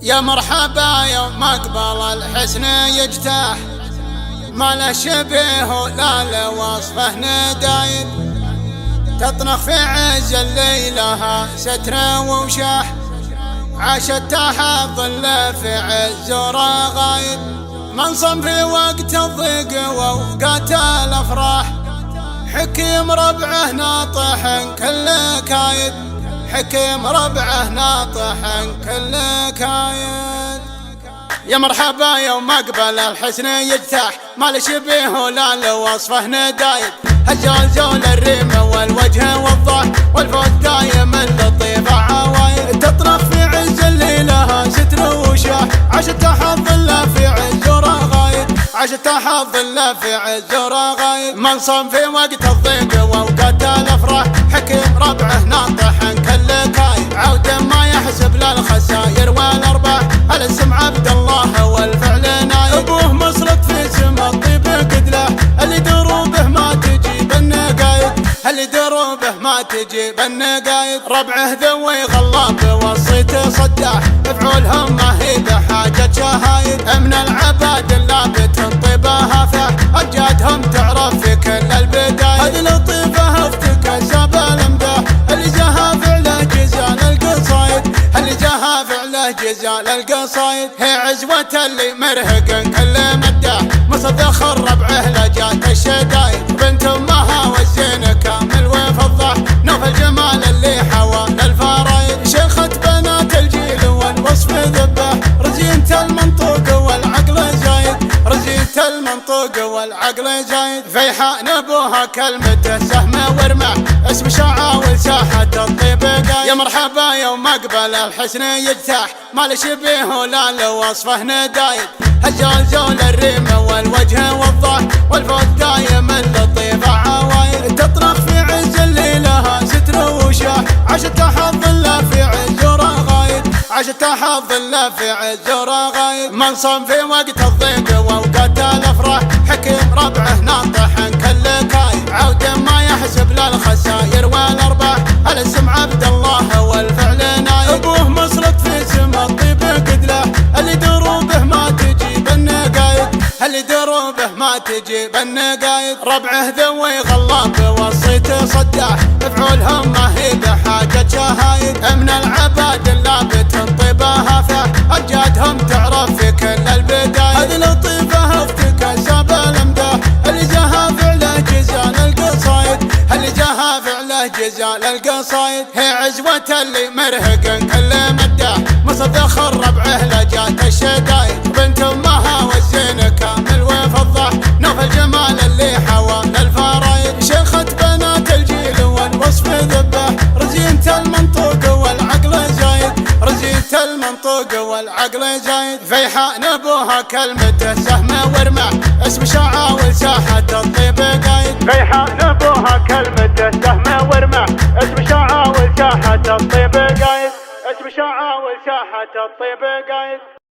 يا مرحبا يوم مقبل الحسن يجتاح، ما له شبيه ولا له وصفه ندايد، تطنخ في عز الليلة ستر وشاح، عاشت تحت ظل في عز رغايد، منصم في وقت الضيق ووقت الافراح، حكيم ربعه ناطح كل كايد، حكيم ربعه ناطح كل كايد. يا مرحبا يوم مقبل الحسن يجتاح، ما له شبيه ولا له وصفه ندايد، الزلزول الريم والوجه والضاح، والفوت دايما لطيف عوايد، تطرخ في عز الليلة ستر وشاح، عاشت تحت ظله في عز رغايد، عاشت تحت ظله في عز رغايد، منصم في وقت الضيق ووقت الافراح، حكيم ربعه ناطح كل كايد، عود ما يحسب للخساير والارباح، الاسم عبد الله والفعل نايد، ابوه مسلط في سما الطيب قدله، اللي دروبه ما تجيب النقايد، اللي دروبه ما تجيب النقايد، ربعه ذوي غلاب والصيت صداح، مفعولهم ما هي بحاجة شهايد، من العباد اللابت طيبها فاح، اجادهم تعرف في كل البدايد، هذه لطيفه افتكاسه بالامداح، اللي جاها فعله جزال القصايد، اللي جاها فعله جزال القصايد، هي عزوة اللي مرهق كل مداح، مصدخ ربعه لجات الشدايد، بنت امها والزين كامل وفضاح، نوف الجمال اللي حوالى الفرايد، شيخة بنات الجيل والوصف ذباح، رزينة المنطوق والعقل زايد، رزينة المنطوق والعقل زايد، فيحاء نبوها كلمته سهم ورمح، اسم شعاول ساحة الطيب قايد. يا مرحبا يوم مقبل الحسن يجتاح، ما له شبيه ولا له وصفه ندايد، الزلزول الريم والوجه والضاح، والفوت دايما لطيف عوايد، تطرخ في عز الليلة ستر وشاح، عاشت تحت ظله في عز رغايد، عاشت تحت ظله في عز رغايد، منصم في وقت الضيق ووقت الافراح، حكيم ربعه ناطح كل كايد، عود ما يحسب للخساير والارباح، الاسم عبد الله والفعل نايد، ابوه مسلط في سما الطيب قدله، اللي دروبه ما تجيب النقايد، اللي دروبه ما تجيب النقايد، ربعه ذوي غلاب والصيت صداح، مفعولهم ما هي بحاجة شهايد، من العباد اللابت طيبها فاح، اجادهم تعرف في كل البدايد، هذه لطيفه افتكاسه بالامداح، اللي جاها فعله جزال القصايد، اللي جاها فعله جزال القصايد، هي عزوة اللي مرهق كل مداح، مصدخ ربعه لجات الشدايد، بنت امها والزين كامل وفضاح، نوف الجمال اللي حوالى الفرايد، شيخة بنات الجيل والوصف ذباح، رزينة المنطوق والعقل زايد، رزينة المنطوق والعقل زايد، فيحاء نبوها كلمته سهم ورمح، اسم شعاول ساحة الطيب قايد، فيحاء نبوها كلمته سهم ورمح، اسم شعاول ساحة الطيب قايد، اسم شعاول ساحة الطيب قايد.